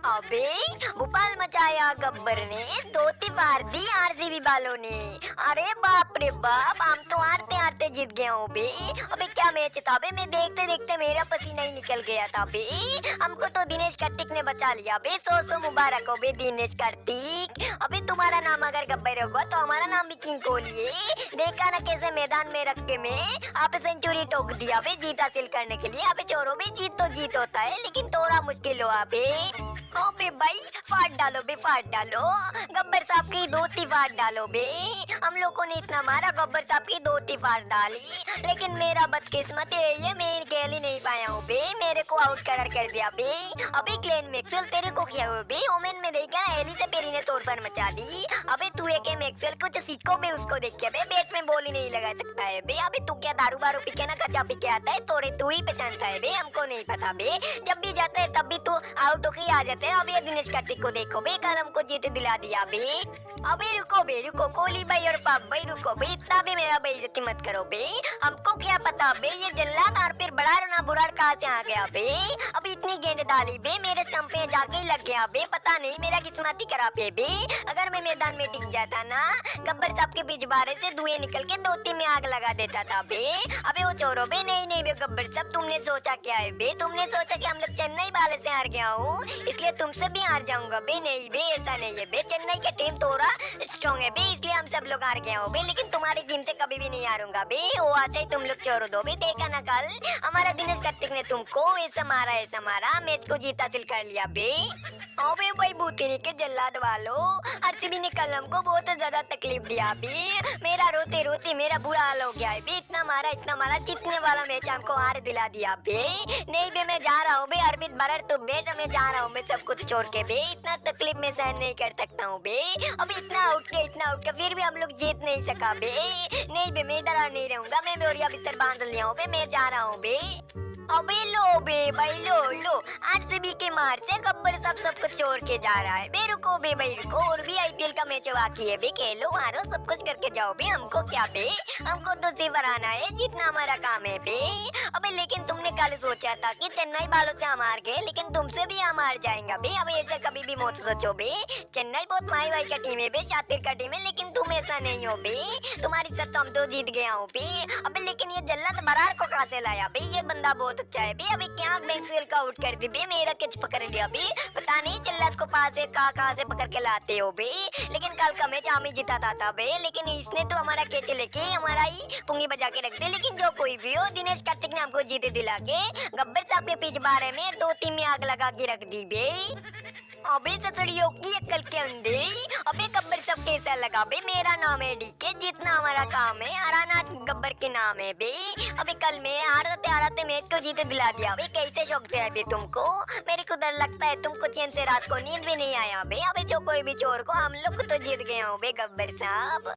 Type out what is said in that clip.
अबे भोपाल मचाया गब्बर ने, धोती फाड़ दी आरसीबी वालों ने। अरे बाप रे बाप, हम तो हारते हारते जीत गया हूँ बे। अबे क्या मैच था बे, मैं देखते देखते मेरा पसीना ही निकल गया था बे। हमको तो दिनेश कार्तिक ने बचा लिया बे। सौ मुबारक हो बे दिनेश कार्तिक। अबे तुम्हारा नाम अगर गब्बर होगा तो हमारा नाम भी किंग कोहली है। देखा ना कैसे मैदान में रख के मैं आप सेंचुरी ठोक दिया बे जीत हासिल करने के लिए। अबे छोरो बे, जीत तो जीत होता है लेकिन थोड़ा मुश्किल हुआ बे। अबे भाई फाड़ डालो बे, फाड़ डालो गब्बर साहब की धोती, फाड़ डालो बे। हम लोगों ने इतना मारा, गब्बर साहब की धोती फाड़ डाली, लेकिन मेरा बदकिस्मत है ये, मैं खेल ही नहीं पाया हूँ बे। मेरे को आउट कर दिया बे। अबे ग्लेन मैक्सवेल तेरे को क्या हुआ बे? ओमेन में देखा ना एली से पेरी ने तोड़फोड़ मचा दी। अबे तू एक मैक्सवेल कुछ सीखो बे उसको देख के बे। बैट में बॉल ही नहीं लगा सकता है बे। अबे तू क्या दारू बारू पी के ना कच्चा पी के आता है? तोड़े तू ही पहचानता है बे, हमको नहीं पता बे। जब भी जाता है तब भी तू आउट होके आ जाते हैं। अबे दिनेश कार्तिक को देखो बे, कल हमको जीत दिला दिया बे। अबे रुको बे, रुको कोहली भाई और पाप भाई, रुको बे, इतना भी मेरा बेइज्जती मत करो बे। हमको क्या पता बे ये जल्लाद और फिर बड़ा ना बुराड़ कहाँ से आ गया बे। अभी इतनी गेंद डाली बे, मेरे स्टंप पे जाके ही लग गया बे। पता नहीं मेरा किस्मत ही खराब है बे। अगर मैं मैदान में टिक जाता ना, गब्बर साहब के पिछवाड़े से धुएं निकल के धोती में आग लगा देता था बे। अबे वो छोड़ो बे, नहीं बे गब्बर साहब, तुमने सोचा क्या है बे? तुमने सोचा कि हम लोग चेन्नई वाले से हार गया हूँ इसलिए तुमसे भी हार जाऊंगा बे? नहीं बे, ऐसा नहीं है बे। चेन्नई की टीम थोड़ा स्ट्रॉन्ग है बे, इसलिए हम सब लोग हार गए हो बे, लेकिन तुम्हारी टीम से कभी भी नहीं हारूंगा बे। वो आज ही तुम लोग छोड़ दो बे। देखा ना कल हमारा दिनेश कार्तिक ने तुमको ऐसा मारा, मैच को जीत हासिल कर लिया बे। अबे भाई भूतिनी के जल्लाद वालों, आरसीबी ने कल हमको बहुत ज्यादा तकलीफ दिया बे। मेरा रोते रोते मेरा बुरा हाल हो गया है बे। इतना मारा, जीतने वाला मैच हमको हार दिला दिया बे। नहीं बे, मैं जा रहा हूँ बे। अरविंद भरत तो बेटा, मैं जा रहा हूँ मैं सब कुछ छोड़ के बे। इतना तकलीफ मैं सहन नहीं कर सकता हूँ बे। अभी इतना आउट किया फिर भी हम लोग जीत नहीं सका बे। नहीं बे, मैं इधर नहीं रहूंगा। मैं बोरिया बिस्तर बांध लिया हूँ बे, मैं जा रहा हूँ बे। अबे लो बे भाई, लो आरसीबी के मार से गब्बर सब कुछ छोड़ के जा रहा है बे। रुको बे भाई रुको, और भी आईपीएल का मैच बाकी है बे। खेलो हारो सब कुछ करके जाओ बे, हमको क्या बे? हमको तो सिर्फ हराना है, जीतना हमारा काम है बे। अबे लेकिन तुमने कल सोचा था कि चेन्नई वालों से हम हार गए, लेकिन तुमसे भी हम हार जाएंगे बे। अब ऐसे कभी भी मत सोचो बे। चेन्नई बहुत माई भाई का टीम है बे, शातिर का टीम है, लेकिन तुम ऐसा नहीं हो बे। तुम्हारी साथ हम तो जीत गया हूँ बे। अबे लेकिन ये जल्लाद बरार को कहाँ से लाया बे? ये बंदा बहुत अच्छा है बे। अभी क्या मैक्सवेल का आउट कर दी बे, मेरा कैच पकड़ लिया बे। पता नहीं जल्लाद को पास से कहाँ से पकड़ के लाते हो बे। लेकिन कल का मैच हम ही जिताता था बे, लेकिन इसने तो हमारा कैच लेके हमारा ही पुंगी बजा के रख दी। लेकिन जो कोई भी हो, दिनेश कार्तिक ने हमको जीत दिला के गब्बर साहब के पीछ बारे में दो टीम में आग लगा के रख दी बे। अबे ससुड़ियों की अक्ल के अंधे, अबे गब्बर सब कैसा लगा बे? मेरा नाम है डीके, जीतना हमारा काम है, हराना गब्बर के नाम है बे। अबे कल में हारते मैच को जीते दिला दिया बे। कैसे शौक से है बे तुमको? मेरे को डर लगता है तुमको चैन से रात को नींद भी नहीं आया बे। अबे जो कोई भी चोर को हम लोग तो जीत गए हो बे गब्बर साहब।